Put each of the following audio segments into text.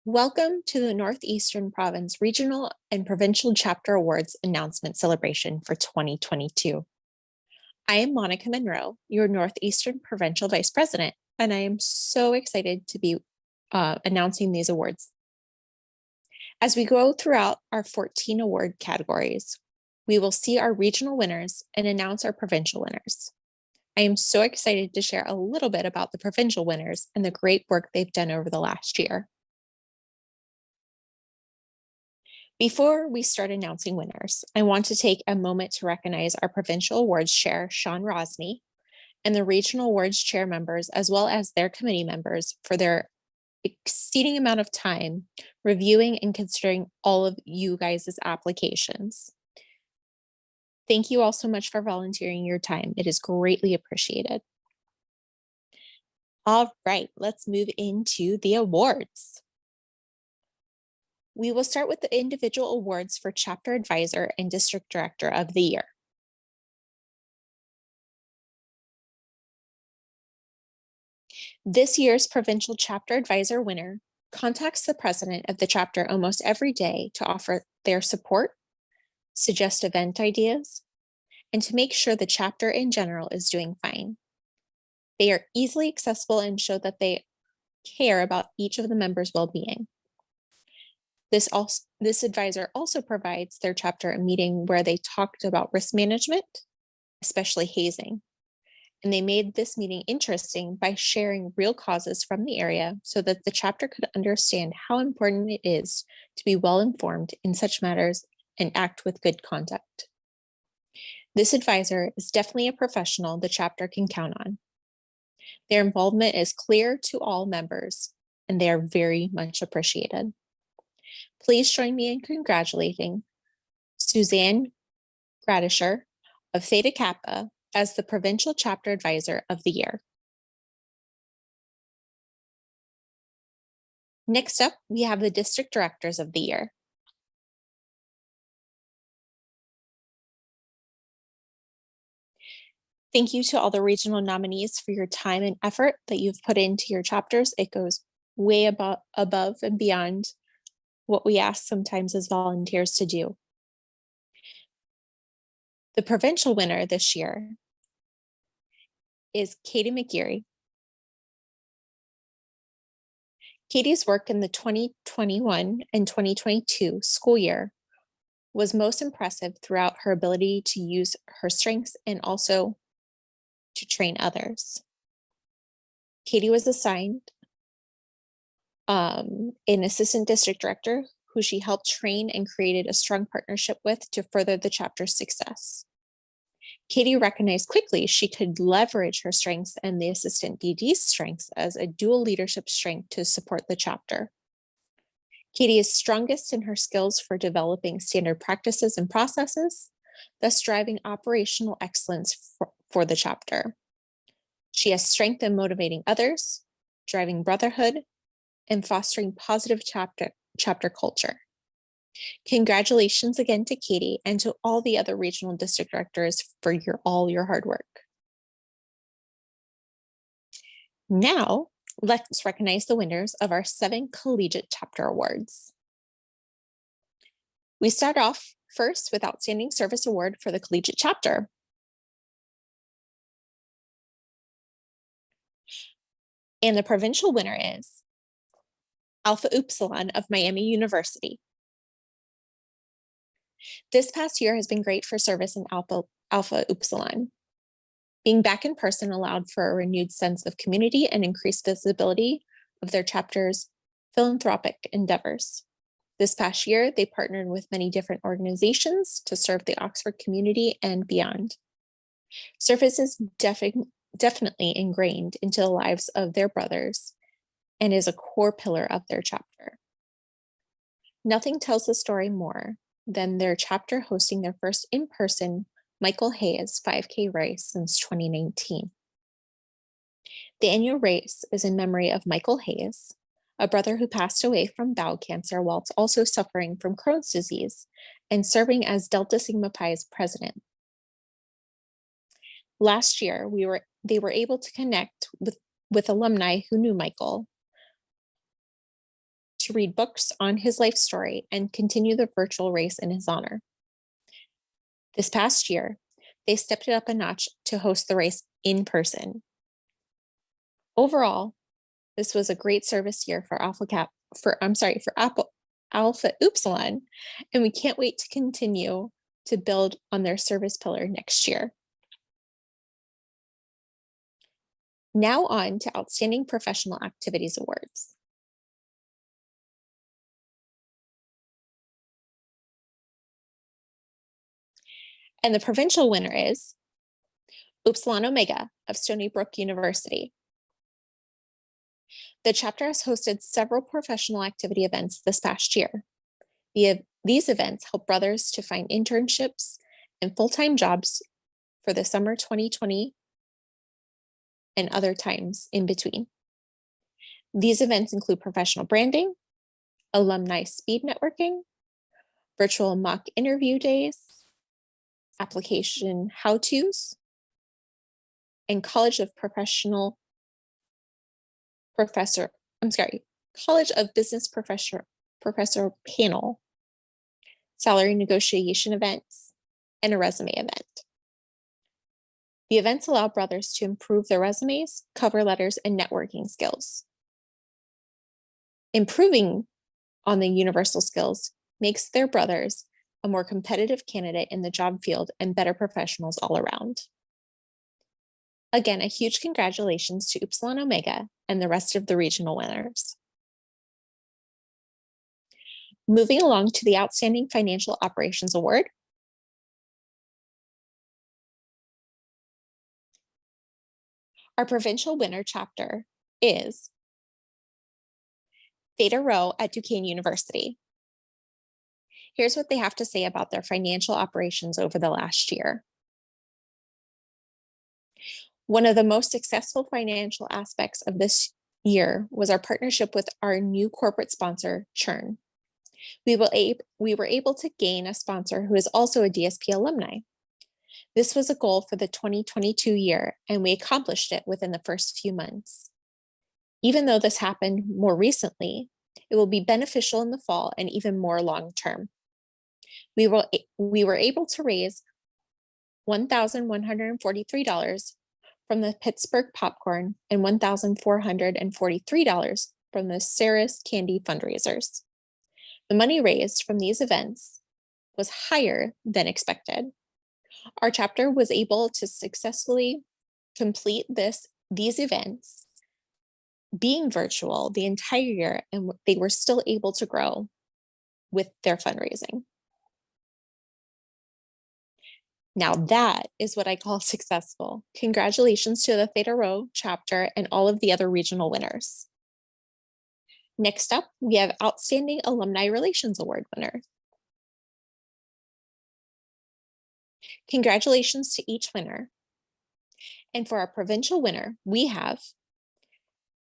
Welcome to the Northeastern Province Regional and Provincial Chapter Awards announcement celebration for 2022. I am Monica Monroe, your Northeastern Provincial Vice President, and I am so excited to be announcing these awards. As we go throughout our 14 award categories, we will see our regional winners and announce our provincial winners. I am so excited to share a little bit about the provincial winners and the great work they've done over the last year. Before we start announcing winners, I want to take a moment to recognize our Provincial Awards Chair, Sean Rosny, and the Regional Awards Chair members, as well as their committee members, for their exceeding amount of time reviewing and considering all of you guys' applications. Thank you all so much for volunteering your time. It is greatly appreciated. All right, let's move into the awards. We will start with the individual awards for Chapter Advisor and District Director of the Year. This year's Provincial Chapter Advisor winner contacts the president of the chapter almost every day to offer their support, suggest event ideas, and to make sure the chapter in general is doing fine. They are easily accessible and show that they care about each of the members' well-being. This advisor also provides their chapter a meeting where they talked about risk management, especially hazing. And they made this meeting interesting by sharing real causes from the area so that the chapter could understand how important it is to be well informed in such matters and act with good conduct. This advisor is definitely a professional the chapter can count on. Their involvement is clear to all members, and they are very much appreciated. Please join me in congratulating Suzanne Gradisher of Theta Kappa as the Provincial Chapter Advisor of the Year. Next up, we have the District Directors of the Year. Thank you to all the regional nominees for your time and effort that you've put into your chapters. It goes way above and beyond what we ask sometimes as volunteers to do. The provincial winner this year is Katie McGeary. Katie's work in the 2021 and 2022 school year was most impressive throughout her ability to use her strengths and also to train others. Katie was assigned an assistant district director who she helped train and created a strong partnership with to further the chapter's success. Katie recognized quickly she could leverage her strengths and the assistant DD's strengths as a dual leadership strength to support the chapter. Katie is strongest in her skills for developing standard practices and processes, thus driving operational excellence for the chapter. She has strength in motivating others, driving brotherhood, and fostering positive chapter culture. Congratulations again to Katie and to all the other regional district directors for all your hard work. Now, let's recognize the winners of our 7 collegiate chapter awards. We start off first with Outstanding Service Award for the collegiate chapter. And the provincial winner is Alpha Upsilon of Miami University. This past year has been great for service in Alpha Upsilon. Being back in person allowed for a renewed sense of community and increased visibility of their chapter's philanthropic endeavors. This past year, they partnered with many different organizations to serve the Oxford community and beyond. Service is definitely ingrained into the lives of their brothers and is a core pillar of their chapter. Nothing tells the story more than their chapter hosting their first in-person Michael Hayes 5K race since 2019. The annual race is in memory of Michael Hayes, a brother who passed away from bowel cancer while also suffering from Crohn's disease and serving as Delta Sigma Pi's president. Last year, they were able to connect with alumni who knew Michael to read books on his life story and continue the virtual race in his honor. This past year, they stepped it up a notch to host the race in person. Overall, this was a great service year for Alpha Upsilon, and we can't wait to continue to build on their service pillar next year. Now on to Outstanding Professional Activities Awards. And the provincial winner is Upsilon Omega of Stony Brook University. The chapter has hosted several professional activity events this past year. These events help brothers to find internships and full-time jobs for the summer 2020 and other times in between. These events include professional branding, alumni speed networking, virtual mock interview days, application how-tos, and College of Business Professor panel, salary negotiation events, and a resume event. The events allow brothers to improve their resumes, cover letters, and networking skills. Improving on the universal skills makes their brothers a more competitive candidate in the job field and better professionals all around. Again, a huge congratulations to Upsilon Omega and the rest of the regional winners. Moving along to the Outstanding Financial Operations Award. Our provincial winner chapter is Theta Rho at Duquesne University. Here's what they have to say about their financial operations over the last year. One of the most successful financial aspects of this year was our partnership with our new corporate sponsor, Churn. We were able to gain a sponsor who is also a DSP alumni. This was a goal for the 2022 year, and we accomplished it within the first few months. Even though this happened more recently, it will be beneficial in the fall and even more long-term. We were able to raise $1,143 from the Pittsburgh Popcorn and $1,443 from the Sarah's Candy fundraisers. The money raised from these events was higher than expected. Our chapter was able to successfully complete these events being virtual the entire year, and they were still able to grow with their fundraising. Now that is what I call successful. Congratulations to the Theta Rho chapter and all of the other regional winners. Next up, we have Outstanding Alumni Relations Award winner. Congratulations to each winner. And for our provincial winner, we have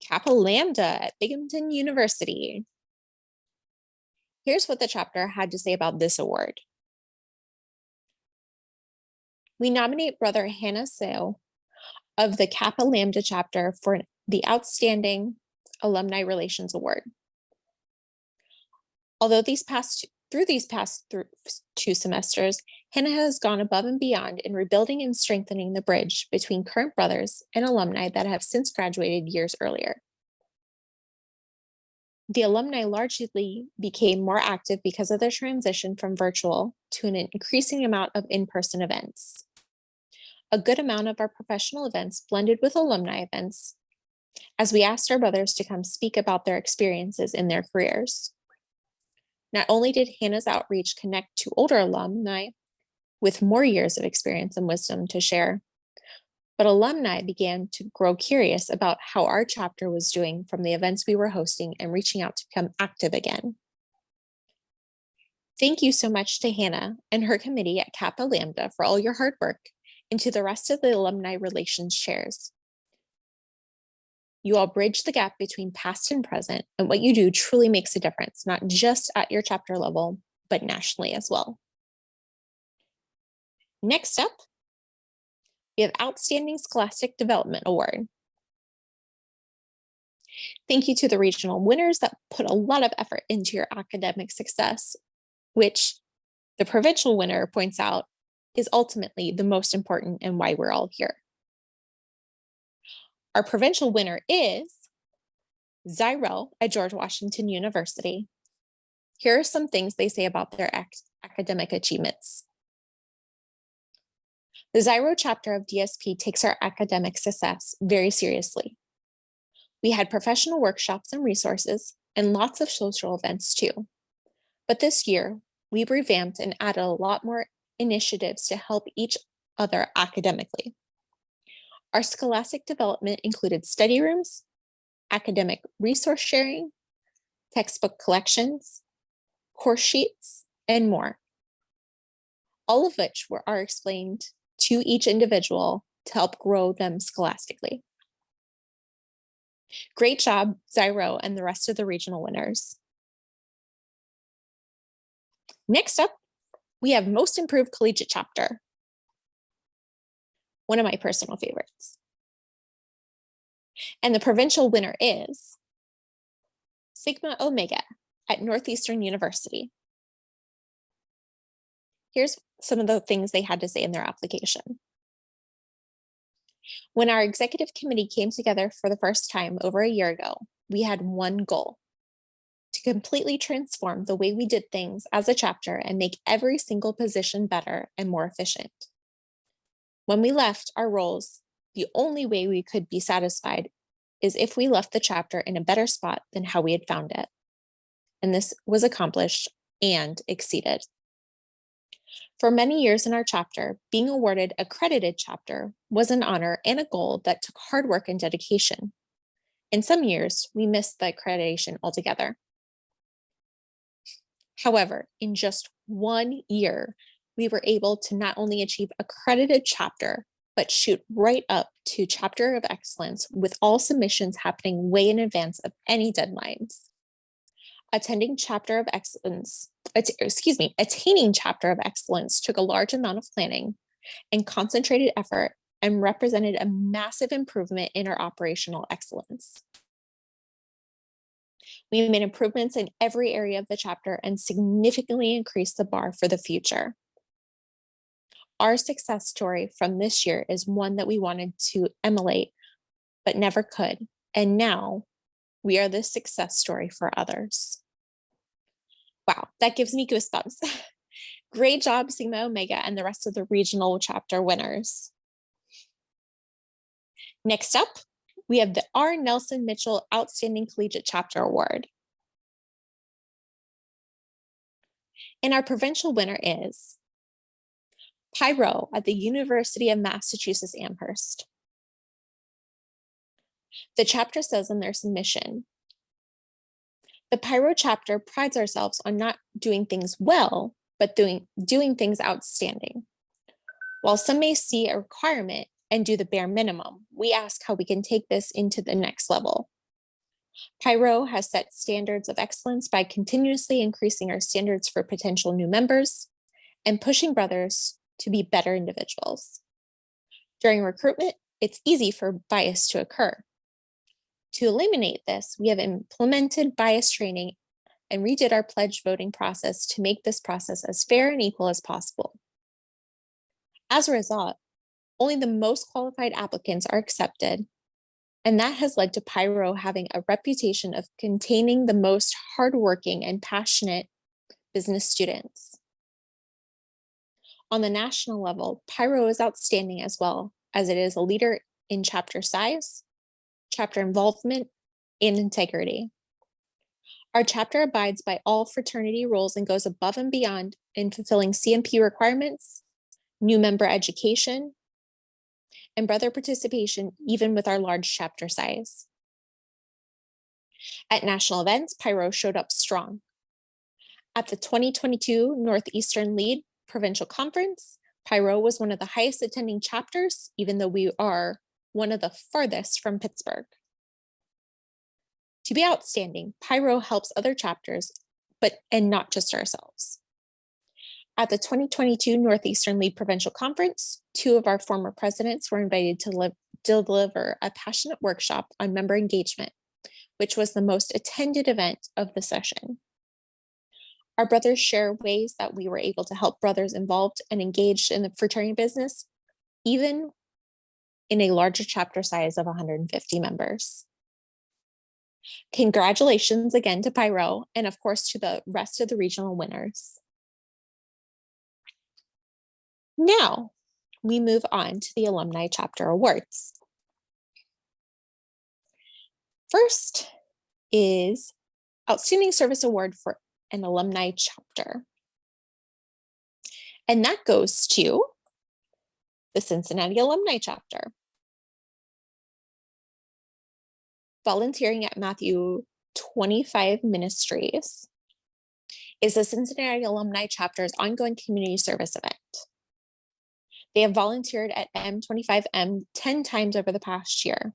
Kappa Lambda at Binghamton University. Here's what the chapter had to say about this award. We nominate Brother Hannah Sale of the Kappa Lambda chapter for the Outstanding Alumni Relations Award. Although through these past 2 semesters, Hannah has gone above and beyond in rebuilding and strengthening the bridge between current brothers and alumni that have since graduated years earlier. The alumni largely became more active because of their transition from virtual to an increasing amount of in-person events. A good amount of our professional events blended with alumni events, as we asked our brothers to come speak about their experiences in their careers. Not only did Hannah's outreach connect to older alumni with more years of experience and wisdom to share, but alumni began to grow curious about how our chapter was doing from the events we were hosting and reaching out to become active again. Thank you so much to Hannah and her committee at Kappa Lambda for all your hard work, and to the rest of the alumni relations chairs. You all bridge the gap between past and present, and what you do truly makes a difference, not just at your chapter level, but nationally as well. Next up, we have Outstanding Scholastic Development Award. Thank you to the regional winners that put a lot of effort into your academic success, which the provincial winner points out is ultimately the most important and why we're all here. Our provincial winner is Zyro at George Washington University. Here are some things they say about their academic achievements. The Zyro chapter of DSP takes our academic success very seriously. We had professional workshops and resources and lots of social events too. But this year, we revamped and added a lot more initiatives to help each other academically. Our scholastic development included study rooms, academic resource sharing, textbook collections, course sheets, and more. All of which are explained to each individual to help grow them scholastically. Great job, Zyro and the rest of the regional winners. Next up, we have Most Improved Collegiate Chapter. One of my personal favorites. And the provincial winner is Sigma Omega at Northeastern University. Here's some of the things they had to say in their application. When our executive committee came together for the first time over a year ago, we had one goal: to completely transform the way we did things as a chapter and make every single position better and more efficient. When we left our roles, the only way we could be satisfied is if we left the chapter in a better spot than how we had found it. And this was accomplished and exceeded. For many years in our chapter, being awarded accredited chapter was an honor and a goal that took hard work and dedication. In some years, we missed the accreditation altogether. However, in just 1 year, we were able to not only achieve accredited chapter, but shoot right up to Chapter of Excellence with all submissions happening way in advance of any deadlines. Attaining Chapter of Excellence took a large amount of planning and concentrated effort and represented a massive improvement in our operational excellence. We made improvements in every area of the chapter and significantly increased the bar for the future. Our success story from this year is one that we wanted to emulate, but never could. And now we are the success story for others. Wow, that gives me goosebumps. Great job, Sigma Omega and the rest of the regional chapter winners. Next up, we have the R. Nelson Mitchell Outstanding Collegiate Chapter Award. And our provincial winner is Pyro at the University of Massachusetts Amherst. The chapter says in their submission, the Pyro chapter prides ourselves on not doing things well, but doing things outstanding. While some may see a requirement and do the bare minimum, we ask how we can take this into the next level. Pyro has set standards of excellence by continuously increasing our standards for potential new members and pushing brothers to be better individuals. During recruitment, it's easy for bias to occur. To eliminate this, we have implemented bias training and redid our pledge voting process to make this process as fair and equal as possible. As a result, only the most qualified applicants are accepted, and that has led to Pyro having a reputation of containing the most hardworking and passionate business students. On the national level, Pyro is outstanding as well, as it is a leader in chapter size, chapter involvement, and integrity. Our chapter abides by all fraternity rules and goes above and beyond in fulfilling CMP requirements, new member education, and brother participation, even with our large chapter size. At national events, Pyro showed up strong. At the 2022 Northeastern Lead Provincial Conference, Pyro was one of the highest attending chapters, even though we are one of the farthest from Pittsburgh. To be outstanding, Pyro helps other chapters, and not just ourselves. At the 2022 Northeastern Lead Provincial Conference, 2 of our former presidents were invited to deliver a passionate workshop on member engagement which was the most attended event of the session. Our brothers share ways that we were able to help brothers involved and engaged in the fraternity business, even in a larger chapter size of 150 members. Congratulations again to Pyro, and of course to the rest of the regional winners. Now, we move on to the Alumni Chapter Awards. First is Outstanding Service Award for an Alumni Chapter. And that goes to the Cincinnati Alumni Chapter. Volunteering at Matthew 25 Ministries is the Cincinnati Alumni Chapter's ongoing community service event. They have volunteered at M25M 10 times over the past year.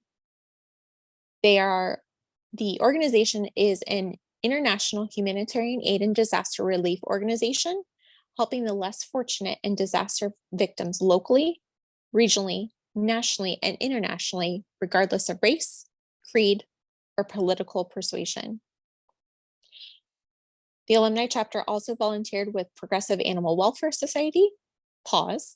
The organization is an international humanitarian aid and disaster relief organization, helping the less fortunate and disaster victims locally, regionally, nationally, and internationally, regardless of race, creed, or political persuasion. The Alumni Chapter also volunteered with Progressive Animal Welfare Society, PAWS,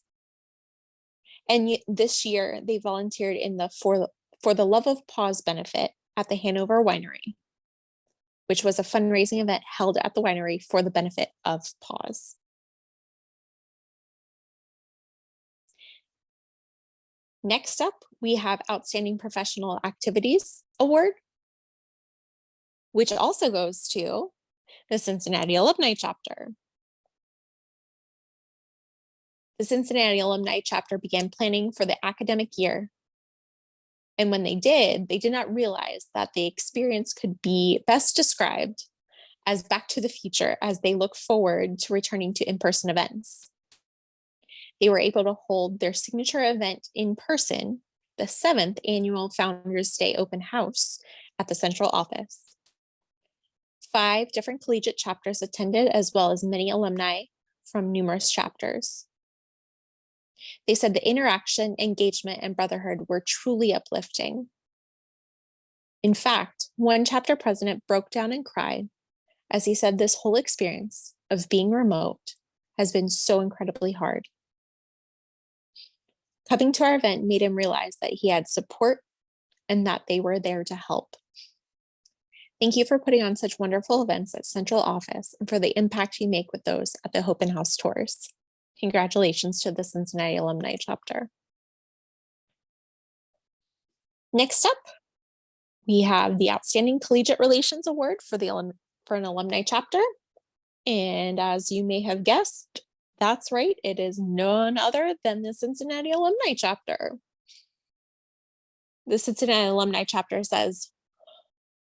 and this year they volunteered in the For the Love of Paws benefit at the Hanover Winery, which was a fundraising event held at the winery for the benefit of paws. Next up, we have Outstanding Professional Activities Award, which also goes to the Cincinnati Alumni Chapter. The Cincinnati Alumni Chapter began planning for the academic year. And when they did not realize that the experience could be best described as back to the future as they look forward to returning to in-person events. They were able to hold their signature event in person, the 7th annual Founders Day open house at the central office. 5 different collegiate chapters attended, as well as many alumni from numerous chapters. They said the interaction, engagement, and brotherhood were truly uplifting. In fact, one chapter president broke down and cried as he said this whole experience of being remote has been so incredibly hard. Coming to our event made him realize that he had support and that they were there to help. Thank you for putting on such wonderful events at Central Office and for the impact you make with those at the open house tours. Congratulations to the Cincinnati Alumni Chapter. Next up, we have the Outstanding Collegiate Relations Award for an Alumni Chapter. And as you may have guessed, that's right, it is none other than the Cincinnati Alumni Chapter. The Cincinnati Alumni Chapter says,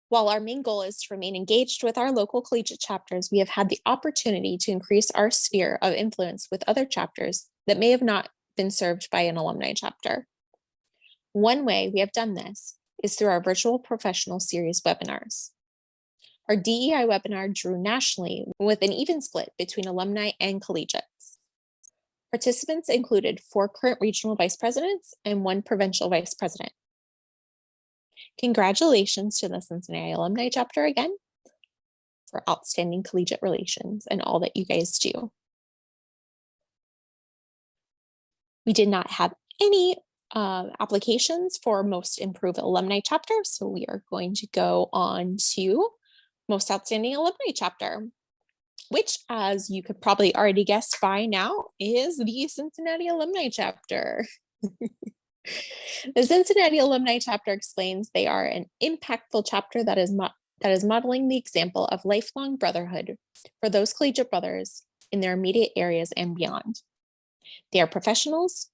while our main goal is to remain engaged with our local collegiate chapters, we have had the opportunity to increase our sphere of influence with other chapters that may have not been served by an alumni chapter. One way we have done this is through our virtual professional series webinars. Our DEI webinar drew nationally with an even split between alumni and collegiates. Participants included 4 current regional vice presidents and 1 provincial vice president. Congratulations to the Cincinnati Alumni Chapter again for outstanding collegiate relations and all that you guys do. We did not have any applications for Most Improved Alumni Chapter, so we are going to go on to Most Outstanding Alumni Chapter, which, as you could probably already guess by now, is the Cincinnati Alumni Chapter. The Cincinnati Alumni Chapter explains they are an impactful chapter that is modeling the example of lifelong brotherhood for those collegiate brothers in their immediate areas and beyond. They are professionals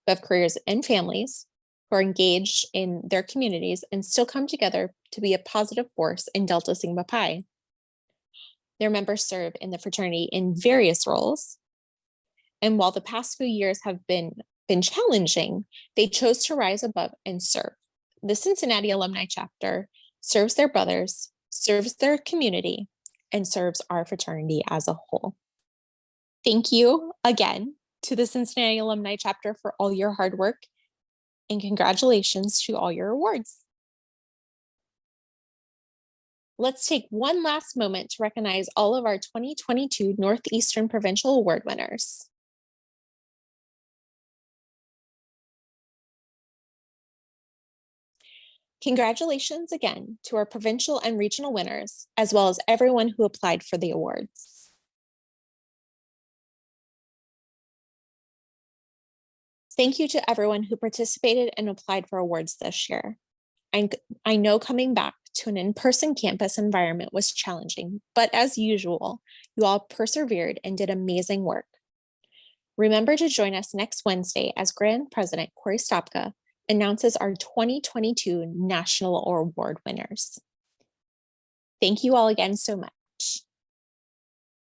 who have careers and families who are engaged in their communities and still come together to be a positive force in Delta Sigma Pi. Their members serve in the fraternity in various roles. And while the past few years have been challenging, they chose to rise above and serve. The Cincinnati Alumni Chapter serves their brothers, serves their community, and serves our fraternity as a whole. Thank you again to the Cincinnati Alumni Chapter for all your hard work, and congratulations to all your awards. Let's take one last moment to recognize all of our 2022 Northeastern Provincial Award winners. Congratulations again to our provincial and regional winners, as well as everyone who applied for the awards. Thank you to everyone who participated and applied for awards this year. I know coming back to an in-person campus environment was challenging, but as usual, you all persevered and did amazing work. Remember to join us next Wednesday as Grand President Corey Stopka announces our 2022 National Award winners. Thank you all again so much.